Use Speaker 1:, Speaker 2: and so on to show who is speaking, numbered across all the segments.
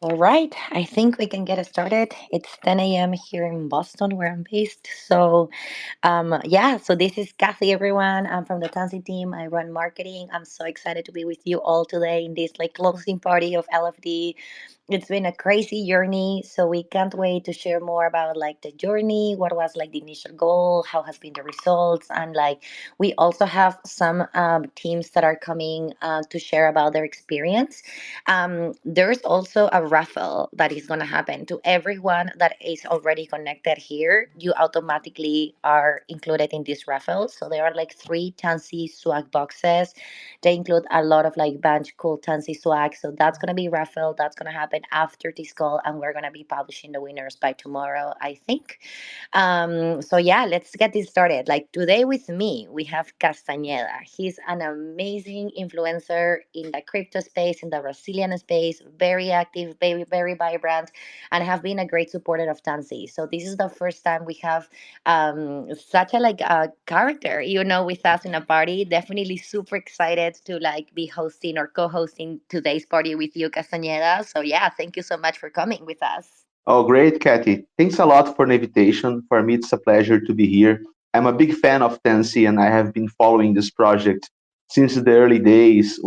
Speaker 1: All right, I think we can get started. It's 10 a.m. here in Boston, where I'm based. So this is Kathy, everyone. I'm from the Tanssi team. I run marketing. I'm so excited to be with you all today in this like closing party of LFD. It's been a crazy journey, so we can't wait to share more about like the journey, what was like the initial goal, how has been the results, and like we also have some teams that are coming to share about their experience. There's also a raffle that is going to happen to everyone that is already connected here. You automatically are included in this raffle. So there are like three Tansy swag boxes. They include a lot of like bunch cool Tansy swag. So that's going to be raffle. That's going to happen after this call. And we're going to be publishing the winners by tomorrow, I think. So yeah, let's get this started. Like today with me, we have Castañeda. He's an amazing influencer in the crypto space, in the Brazilian space, very active, very vibrant, and have been a great supporter of Tansy. So this is the first time we have such a like a character, with us in a party. Definitely super excited to like be hosting or co-hosting today's party with you, Castañeda. So yeah, thank you so much for coming with us.
Speaker 2: Oh, great, Kathy. Thanks a lot for the invitation. For me, it's a pleasure to be here. I'm a big fan of Tansy, and I have been following this project since the early days.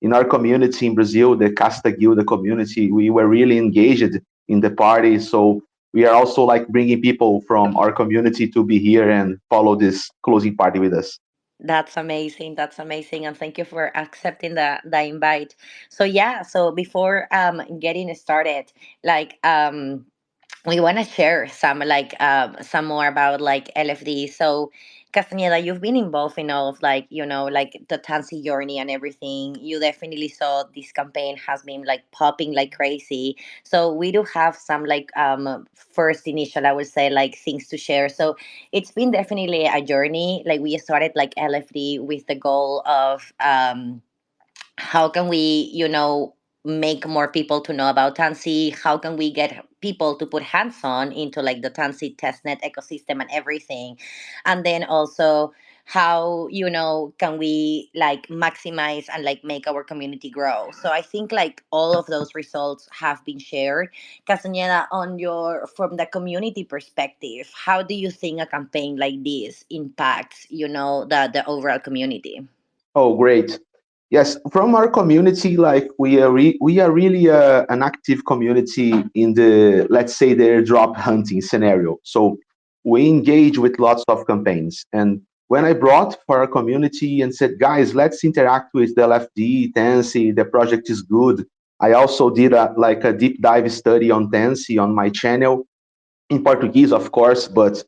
Speaker 2: In our community in Brazil, the Casta Guilda community, we were really engaged in the party. So we are also like bringing people from our community to be here and follow this closing party with us.
Speaker 1: That's amazing. That's amazing. And thank you for accepting the invite. So yeah, so before getting started, like we want to share some more about like LFD. So Castaneda, you've been involved in all of like like the Tansy journey and everything. You definitely saw this campaign has been like popping like crazy. So we do have some like first initial, I would say, like things to share. So it's been definitely a journey. Like we started like LFD with the goal of how can we make more people to know about Tansy? How can we get people to put hands on into like the Tansy testnet ecosystem and everything? And then also how can we like maximize and like make our community grow? So I think like all of those results have been shared. Castañeda, on your from the community perspective, how do you think a campaign like this impacts the overall community?
Speaker 2: Oh, great. Yes, from our community, like we are really an active community in the, let's say, the airdrop hunting scenario. So we engage with lots of campaigns. And when I brought for our community and said, guys, let's interact with the LFD, Tansy, the project is good. I also did a deep dive study on Tansy on my channel in Portuguese, of course, but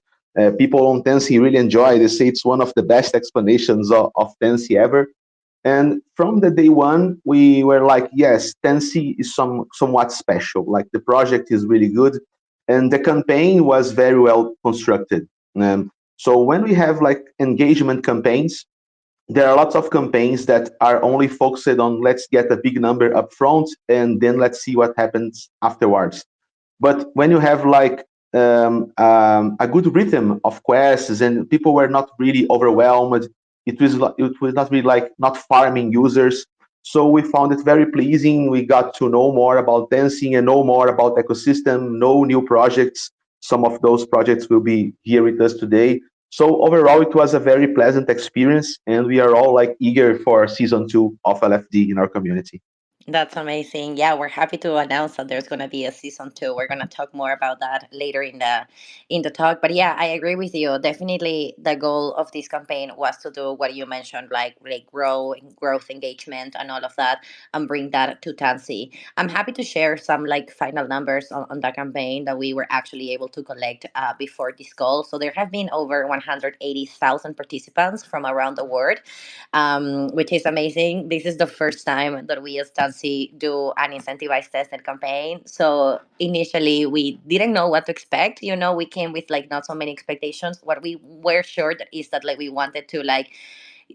Speaker 2: people on Tansy really enjoy. They say it's one of the best explanations of Tansy ever. And from the day one, we were like, yes, Tansy is somewhat special. Like the project is really good, and the campaign was very well constructed. So when we have like engagement campaigns, there are lots of campaigns that are only focused on let's get a big number up front and then let's see what happens afterwards. But when you have like a good rhythm of quests and people were not really overwhelmed, it was not really like not farming users. So we found it very pleasing. We got to know more about dancing and know more about ecosystem, know new projects. Some of those projects will be here with us today. So overall, it was a very pleasant experience, and we are all like eager for season two of LFD in our community.
Speaker 1: That's amazing. Yeah, we're happy to announce that there's going to be a season two. We're going to talk more about that later in the talk. But yeah, I agree with you. Definitely, the goal of this campaign was to do what you mentioned, like growth engagement and all of that, and bring that to Tansy. I'm happy to share some like final numbers on the campaign that we were actually able to collect before this call. So there have been over 180,000 participants from around the world, which is amazing. This is the first time that we as Tansy do an incentivized testnet campaign. So initially we didn't know what to expect. We came with like not so many expectations. What we were sure that is that like we wanted to like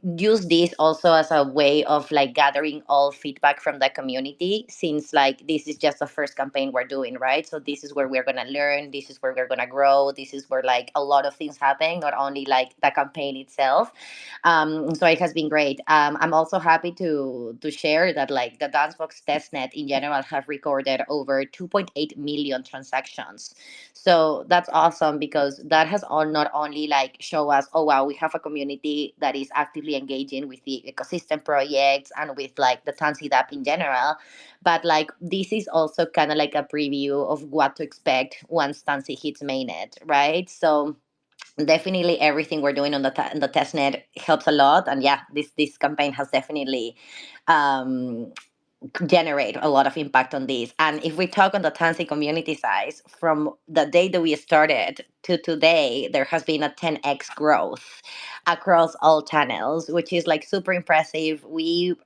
Speaker 1: use this also as a way of like gathering all feedback from the community, since like this is just the first campaign we're doing, right? So this is where we're going to learn, this is where we're going to grow, this is where like a lot of things happen, not only like the campaign itself. So it has been great. I'm also happy to share that like the Dancebox testnet in general have recorded over 2.8 million transactions. So that's awesome, because that has all not only like show us, oh wow, we have a community that is actively engaging with the ecosystem projects and with like the Tanssi app in general, but like this is also kind of like a preview of what to expect once Tanssi hits mainnet, right? So definitely everything we're doing on the testnet helps a lot, and yeah, this campaign has definitely um generate a lot of impact on this. And if we talk on the Tansy community size, from the day that we started to today, there has been a 10x growth across all channels, which is like super impressive.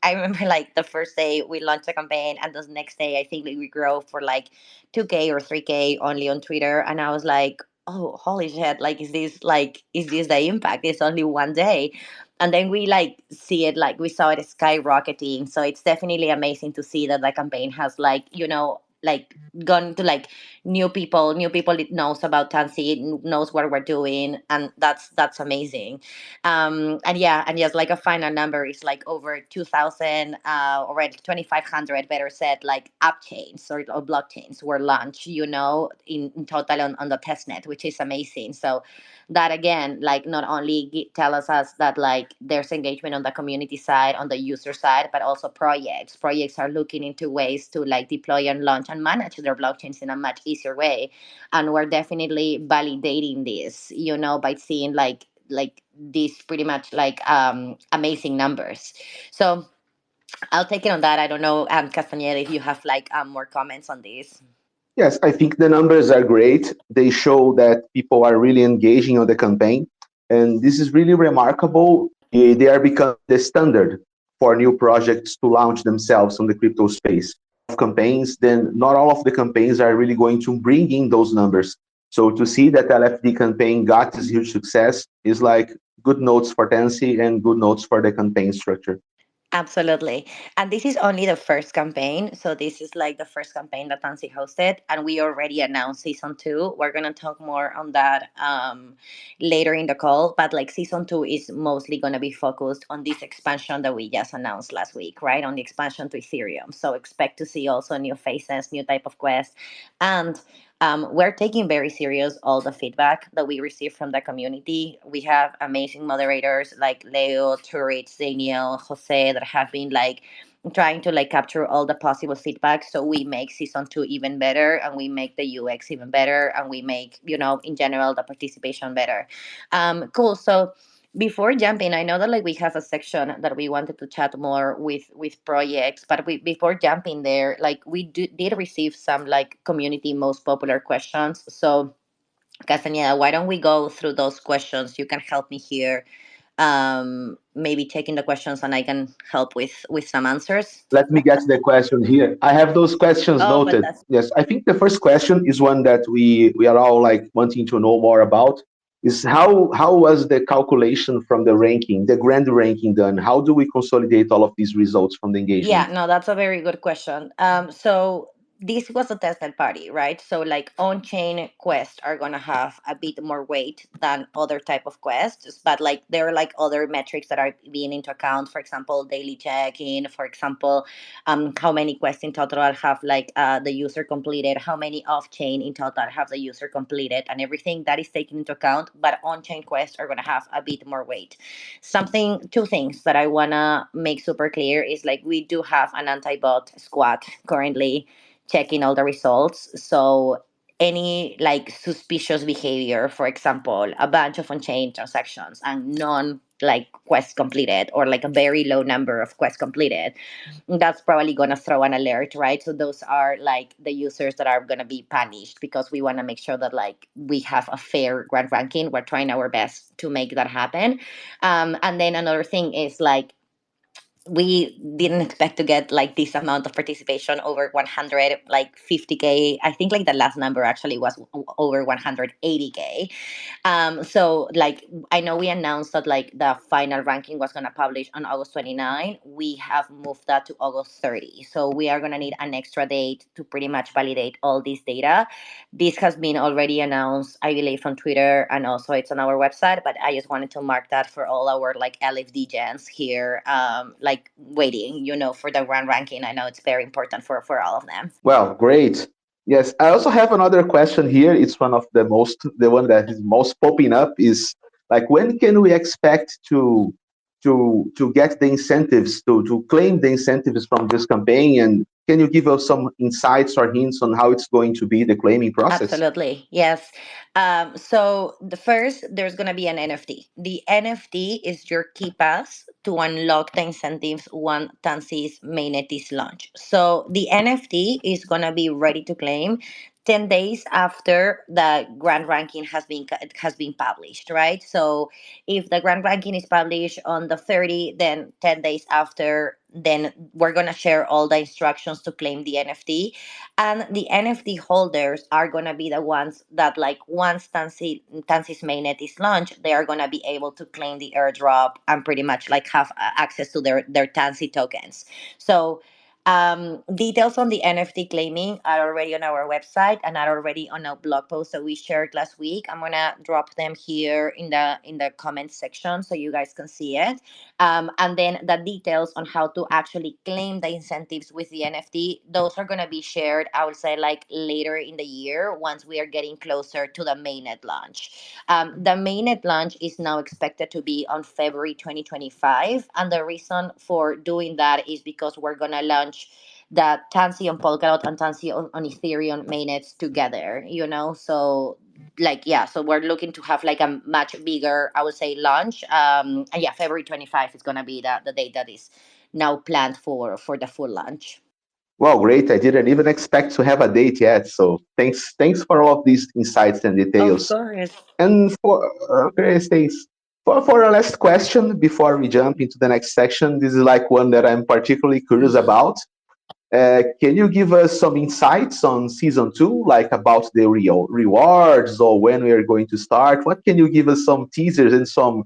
Speaker 1: I remember like the first day we launched a campaign, and the next day I think like we grow for like 2K or 3K only on Twitter, and I was like, oh holy shit, like is this the impact? It's only one day. And then we like see it, like we saw it skyrocketing. So it's definitely amazing to see that the campaign has like, like gone to like new people it knows about Tansy, knows what we're doing, and that's amazing. And yeah, and yes, like a final number is like over 2000 already 2500, better said, like app chains or blockchains were launched, in total on the testnet, which is amazing. So that again, like not only tell us that like there's engagement on the community side, on the user side, but also projects are looking into ways to like deploy and launch and manage their blockchains in a much easier way. And we're definitely validating this, by seeing like these pretty much like amazing numbers. So I'll take it on that. I don't know, Castaneda, if you have like more comments on this.
Speaker 2: Yes, I think the numbers are great. They show that people are really engaging on the campaign. And this is really remarkable. They are becoming the standard for new projects to launch themselves on the crypto space. Campaigns, then not all of the campaigns are really going to bring in those numbers. So to see that LFD campaign got this huge success is like good notes for Tansy and good notes for the campaign structure.
Speaker 1: Absolutely. And this is only the first campaign. So this is like the first campaign that Tansy hosted. And we already announced season two. We're going to talk more on that later in the call. But like season two is mostly going to be focused on this expansion that we just announced last week, right? On the expansion to Ethereum. So expect to see also new faces, new type of quests. And we're taking very serious all the feedback that we receive from the community. We have amazing moderators like Leo, Turit, Daniel, Jose that have been like trying to like capture all the possible feedback, so we make season two even better, and we make the UX even better, and we make in general the participation better. Cool. So before jumping, I know that like we have a section that we wanted to chat more with projects, but before jumping there, like did receive some like community most popular questions. So Castaneda, why don't we go through those questions? You can help me here, maybe taking the questions, and I can help with some answers.
Speaker 2: Let me get the question here. I have those questions
Speaker 1: Oh,
Speaker 2: noted.
Speaker 1: fantastic.
Speaker 2: Yes, I think the first question is one that we are all like wanting to know more about. Is how was the calculation from the ranking, the grand ranking done? How do we consolidate all of these results from the
Speaker 1: Yeah,
Speaker 2: engagement?
Speaker 1: no, that's a very good question. So this was a testnet party, right? So like on-chain quests are gonna have a bit more weight than other type of quests, but like there are like other metrics that are being into account. For example, daily check-in. For example, how many quests in total have like the user completed? How many off-chain in total have the user completed? And everything that is taken into account. But on-chain quests are gonna have a bit more weight. Two things that I wanna make super clear is like we do have an anti-bot squad currently checking all the results. So any like suspicious behavior, for example, a bunch of on-chain transactions and none like quest completed, or like a very low number of quests completed, that's probably going to throw an alert, right? So those are like the users that are going to be punished, because we want to make sure that like we have a fair grand ranking. We're trying our best to make that happen. And then another thing is like we didn't expect to get like this amount of participation, over 100, like 50K. I think like the last number actually was over 180K. So like I know we announced that like the final ranking was gonna publish on August 29. We have moved that to August 30. So we are gonna need an extra date to pretty much validate all this data. This has been already announced, I believe, on Twitter, and also it's on our website. But I just wanted to mark that for all our like LFD gens here, like waiting, for the grand ranking. I know it's very important for all of them.
Speaker 2: Well, great. Yes, I also have another question here. It's one of the one that is most popping up is like when can we expect to get the incentives to claim the incentives from this campaign? And can you give us some insights or hints on how it's going to be the claiming process?
Speaker 1: Absolutely. Yes. So the first, there's going to be an NFT. The NFT is your key pass to unlock the incentives when Tansi's mainnet is launched. So the NFT is going to be ready to claim 10 days after the grand ranking has been published, right? So if the grand ranking is published on the 30, then 10 days after, then we're going to share all the instructions to claim the NFT, and the NFT holders are gonna be the ones that, like, once Tansi's mainnet is launched, they are gonna be able to claim the airdrop and pretty much like have access to their Tansi tokens. So details on the NFT claiming are already on our website and are already on a blog post that we shared last week. I'm gonna drop them here in the comments section so you guys can see it. And then the details on how to actually claim the incentives with the NFT, those are going to be shared, I would say, like later in the year once we are getting closer to the mainnet launch. The mainnet launch is now expected to be on February 2025. And the reason for doing that is because we're going to launch the Tanssi on Polkadot and Tanssi on Ethereum mainnets together, So like, yeah, so we're looking to have like a much bigger, I would say, launch, and yeah, February 25 is going to be the date that is now planned for the full launch.
Speaker 2: Well, great. I didn't even expect to have a date yet. So thanks for all of these insights and
Speaker 1: Of
Speaker 2: details.
Speaker 1: course.
Speaker 2: And for okay, thanks. For our last question before we jump into the next section, this is like one that I'm particularly curious about. Can you give us some insights on season two, like about the real rewards or when we are going to start? What can you give us some teasers and some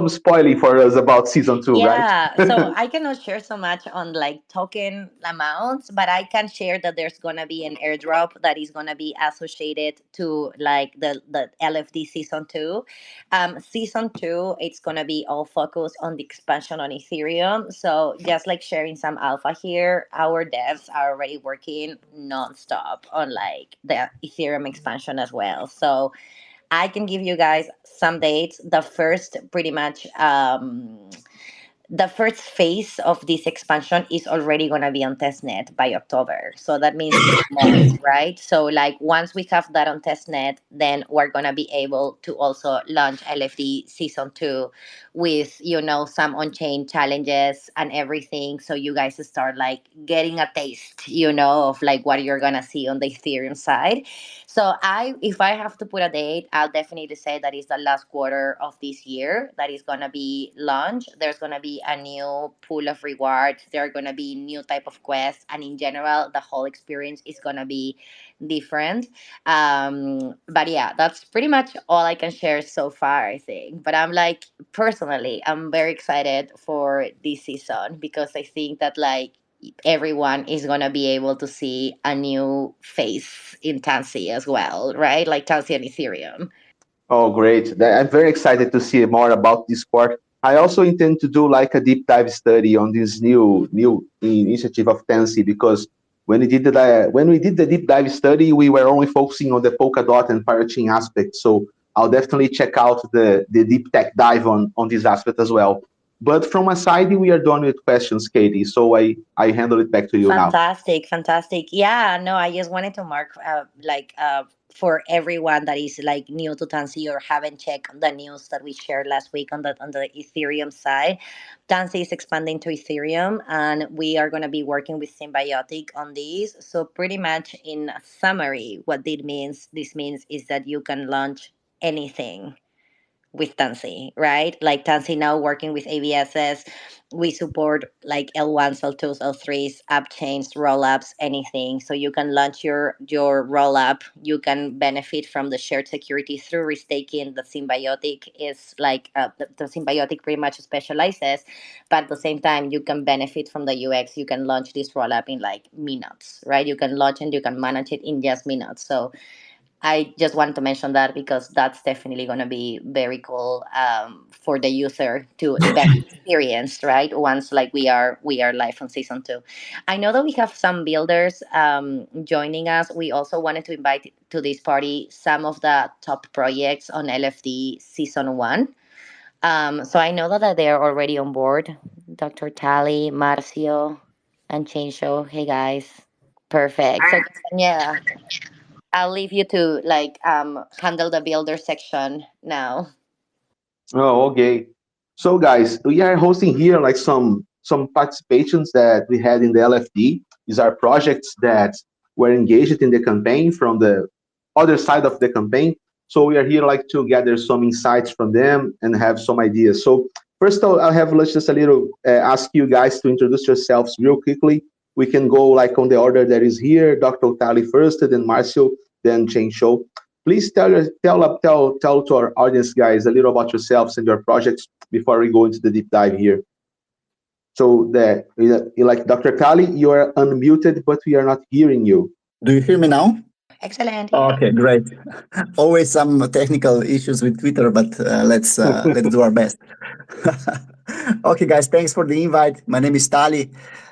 Speaker 2: spoiling for us about season two, right?
Speaker 1: Yeah, so I cannot share so much on like token amounts, but I can share that there's gonna be an airdrop that is gonna be associated to like the LFD season two. Season two, it's gonna be all focused on the expansion on Ethereum. So just like sharing some alpha here, our devs are already working nonstop on like the Ethereum expansion as well. So I can give you guys some dates. The first phase of this expansion is already going to be on testnet by October. So that means 2 months, right? So, like, once we have that on testnet, then we're going to be able to also launch LFD season two with, some on chain challenges and everything. So, you guys start like getting a taste, of like what you're going to see on the Ethereum side. So if I have to put a date, I'll definitely say that is the last quarter of this year that is gonna be launched. There's gonna be a new pool of rewards. There are gonna be new type of quests, and in general, the whole experience is gonna be different. But yeah, that's pretty much all I can share so far, I think. But I'm like, personally, I'm very excited for this season because I think that like everyone is gonna be able to see a new face in Tansy as well, right? Like Tansy and Ethereum.
Speaker 2: Oh, great. I'm very excited to see more about this part. I also intend to do like a deep dive study on this new initiative of Tansy because when we did the deep dive study, we were only focusing on the Polkadot and parachain aspect. So I'll definitely check out the deep tech dive on this aspect as well. But from my side, we are done with questions, Katie. So I handle it back to you now.
Speaker 1: Fantastic, fantastic. Yeah, no, I just wanted to mark for everyone that is like new to Tansy or haven't checked the news that we shared last week on the Ethereum side. Tansy is expanding to Ethereum, and we are going to be working with Symbiotic on this. So pretty much in summary, what this means is that you can launch anything with Tanssi, right? Like Tanssi now working with ABSs, we support like L1s, L2s, L3s, app chains, rollups, anything. So you can launch your rollup. You can benefit from the shared security through restaking. The symbiotic is like the symbiotic pretty much specializes, but at the same time you can benefit from the UX. You can launch this rollup in like minutes, right? You can launch and you can manage it in just minutes. So I just wanted to mention that because that's definitely going to be very cool for the user to better experience, right? Once like we are live on season 2. I know that we have some builders joining us. We also wanted to invite to this party some of the top projects on LFD season 1. So I know that they are already on board. Dr. Tali, Marcio, and Chain Show. Hey guys, perfect. So yeah. I'll leave you to like handle the builder section now.
Speaker 2: Oh, okay. So, guys, we are hosting here like some participations that we had in the LFD. These are projects that were engaged in the campaign from the other side of the campaign. So we are here like to gather some insights from them and have some ideas. So first, I'll have let's just a little ask you guys to introduce yourselves real quickly. We can go like on the order that is here. Dr. Tali first, then Marcio, then Chain Show. Please tell to our audience, guys, a little about yourselves and your projects before we go into the deep dive here. So that like Dr. Kali, you are unmuted, but we are not hearing you.
Speaker 3: Do you hear me now?
Speaker 1: Excellent. Yeah.
Speaker 3: Okay, great. Always some technical issues with Twitter, but let's do our best. Okay, guys, thanks for the invite. My name is Tali.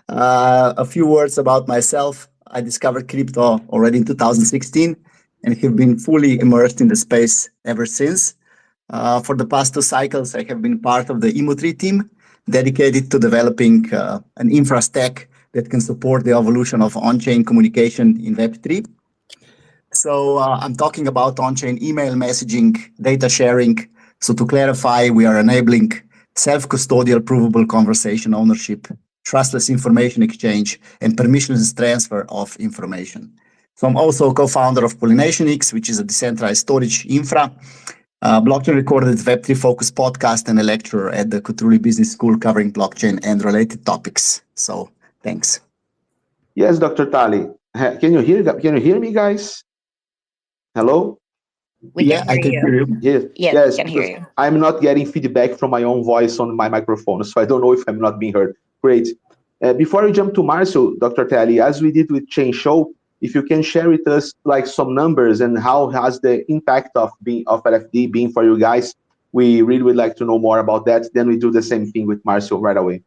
Speaker 3: A few words about myself. I discovered crypto already in 2016 and have been fully immersed in the space ever since. For the past 2 cycles, I have been part of the Immu3 team dedicated to developing an infra stack that can support the evolution of on-chain communication in Web3. So I'm talking about on-chain email messaging, data sharing. So to clarify, we are enabling self-custodial provable conversation ownership, trustless information exchange, and permissionless transfer of information. So I'm also co-founder of Pollination X, which is a decentralized storage infra, blockchain recorded Web3 focused podcast, and a lecturer at the Kutruli Business School covering blockchain and related topics. So thanks.
Speaker 2: Yes, Dr. Tali. Can you hear me, guys? Hello?
Speaker 1: We can
Speaker 3: Yeah,
Speaker 1: hear
Speaker 3: I can hear
Speaker 1: you.
Speaker 3: you.
Speaker 2: Yes,
Speaker 1: Yes, we
Speaker 2: yes,
Speaker 1: can hear
Speaker 2: because
Speaker 1: you.
Speaker 2: I'm not getting feedback from my own voice on my microphone, so I don't know if I'm not being heard. Great. Before we jump to Marcio, Dr. Tali, as we did with Chain Show, if you can share with us like some numbers and how has the impact of LFD been for you guys, we really would like to know more about that. Then we do the same thing with Marcio right away.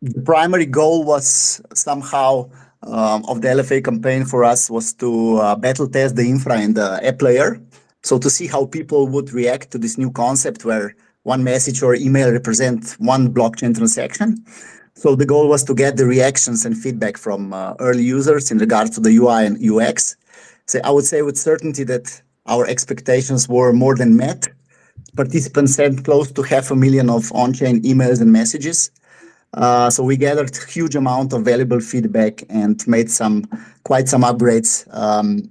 Speaker 3: The primary goal was somehow of the LFA campaign for us was to battle test the infra and the app layer. So to see how people would react to this new concept where one message or email represent one blockchain transaction. So the goal was to get the reactions and feedback from early users in regards to the UI and UX. So I would say with certainty that our expectations were more than met. Participants sent close to 500,000 of on-chain emails and messages. So we gathered huge amount of valuable feedback and made quite some upgrades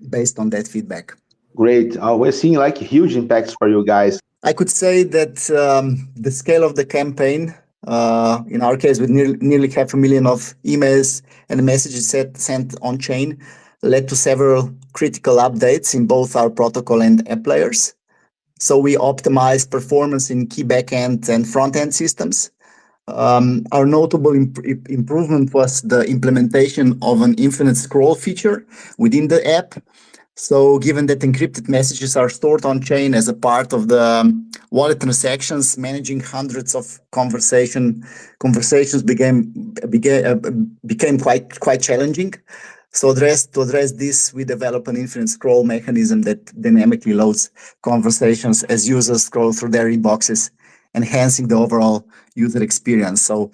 Speaker 3: based on that feedback.
Speaker 2: Great. We're seeing like huge impacts for you guys.
Speaker 3: I could say that the scale of the campaign, in our case, with nearly 500,000 of emails and messages sent on chain, led to several critical updates in both our protocol and app layers. So we optimized performance in key backend and front end systems. Our notable improvement was the implementation of an infinite scroll feature within the app. So given that encrypted messages are stored on chain as a part of the wallet transactions, managing hundreds of conversations became quite challenging. So to address this, we develop an infinite scroll mechanism that dynamically loads conversations as users scroll through their inboxes, enhancing the overall user experience. So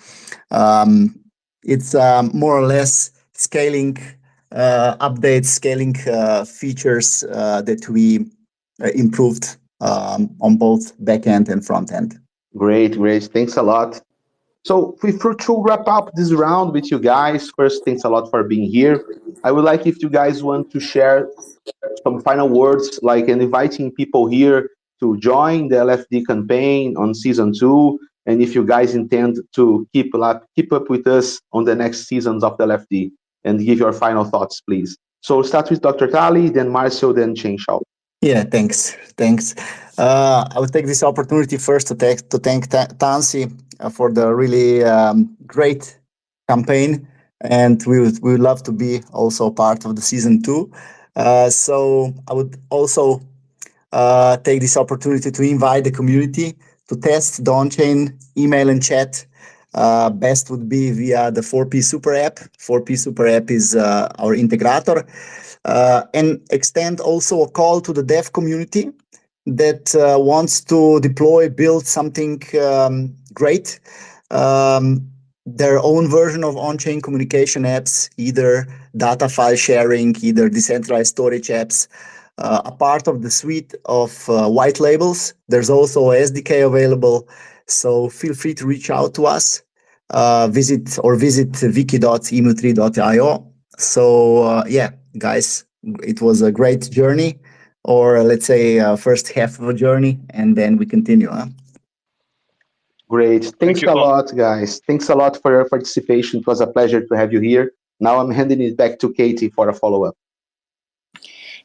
Speaker 3: it's more or less scaling updates, scaling features that we improved on both backend and front end.
Speaker 2: Great, great. Thanks a lot. So to wrap up this round with you guys, first, thanks a lot for being here. I would like if you guys want to share some final words, like and inviting people here to join the LFD campaign on season two, and if you guys intend to keep up with us on the next seasons of the LFD, and give your final thoughts, please. So start with Dr. Tali, then Marcio, then Chen Shao.
Speaker 3: Yeah, thanks. I would take this opportunity first to thank Tanssi for the really great campaign, and we would love to be also part of the season two. So I would also take this opportunity to invite the community to test the on-chain email and chat. Best would be via the 4P Super App. 4P Super App is our integrator. And extend also a call to the dev community that wants to deploy, build something great, their own version of on-chain communication apps, either data file sharing, either decentralized storage apps, a part of the suite of white labels. There's also a SDK available, so feel free to reach out to us. Visit wiki.immu3.io. So yeah, guys, it was a great journey, or let's say first half of a journey, and then we continue. Huh?
Speaker 2: Great.
Speaker 4: Thank
Speaker 2: Thanks
Speaker 4: you
Speaker 2: a
Speaker 4: all.
Speaker 2: lot, guys. Thanks a lot for your participation. It was a pleasure to have you here. Now I'm handing it back to Katie for a follow up.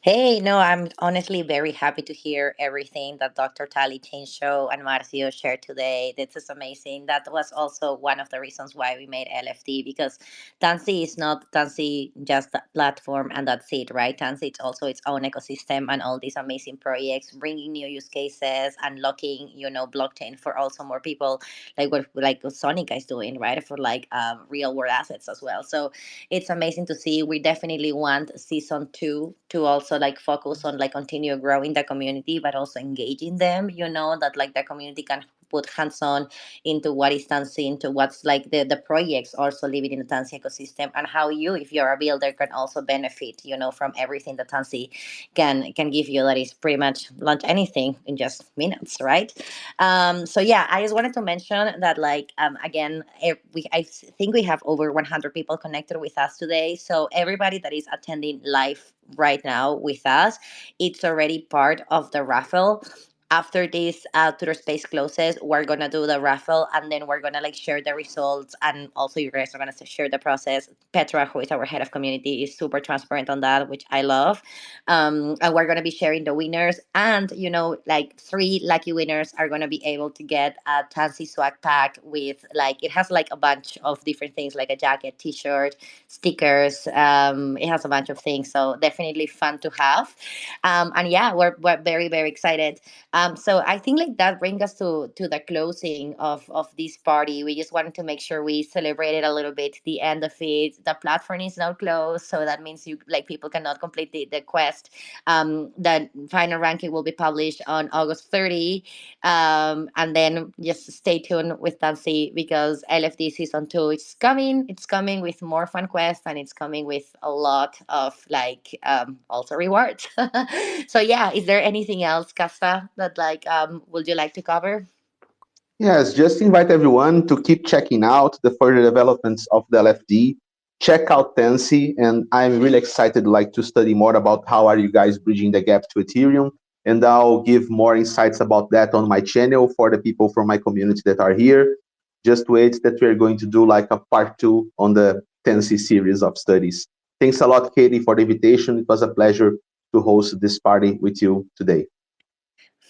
Speaker 1: Hey, no, I'm honestly very happy to hear everything that Dr. Tali Show and Marcio shared today. This is amazing. That was also one of the reasons why we made LFD, because Tansy is not Tansy just a platform and that's it, right? Tansy it's also its own ecosystem and all these amazing projects, bringing new use cases, unlocking, blockchain for also more people, like what Sonica is doing, right? For like real world assets as well. So it's amazing to see. We definitely want season two to also like focus on like continue growing the community, but also engaging them. That like the community can put hands on into what is Tansy, into what's like the projects also living in the Tansy ecosystem, and how you, if you're a builder, can also benefit, from everything that Tansy can give you. That is pretty much launch anything in just minutes, right? So yeah, I just wanted to mention that like again, I think we have over 100 people connected with us today. So everybody that is attending live right now with us, it's already part of the raffle. After this Twitter space closes, we're gonna do the raffle, and then we're gonna like share the results, and also you guys are gonna share the process. Petra, who is our head of community, is super transparent on that, which I love. And we're gonna be sharing the winners, and like three lucky winners are gonna be able to get a Tansy swag pack with like it has like a bunch of different things, like a jacket, T-shirt, stickers. It has a bunch of things, so definitely fun to have. And yeah, we're very very excited. So I think like that brings us to the closing of this party. We just wanted to make sure we celebrated a little bit the end of it. The platform is now closed, so that means you like people cannot complete the quest. The final ranking will be published on August 30. And then just stay tuned with Tansy, because LFD season 2 is coming. It's coming with more fun quests, and it's coming with a lot of like also rewards. So yeah, is there anything else, Casta, that like would you like to cover?
Speaker 2: Yes, just invite everyone to keep checking out the further developments of the LFD. Check out Tansy, and I'm really excited like to study more about how are you guys bridging the gap to Ethereum. And I'll give more insights about that on my channel for the people from my community that are here. Just wait that we're going to do like a part two on the Tansy series of studies. Thanks a lot, Katie, for the invitation. It was a pleasure to host this party with you today.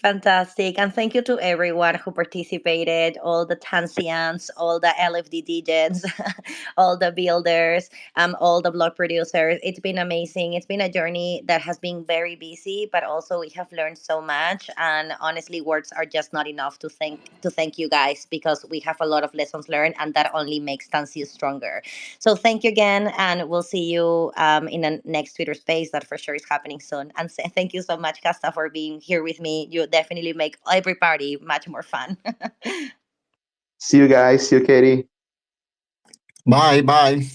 Speaker 1: Fantastic. And thank you to everyone who participated, all the Tansians, all the LFD DJs, all the builders, all the blog producers. It's been amazing. It's been a journey that has been very busy, but also we have learned so much. And honestly, words are just not enough to thank you guys, because we have a lot of lessons learned, and that only makes Tansi stronger. So thank you again, and we'll see you in the next Twitter space that for sure is happening soon. And thank you so much, Casta, for being here with me. You definitely make every party much more fun.
Speaker 2: See you guys. See you, Katie.
Speaker 3: Bye.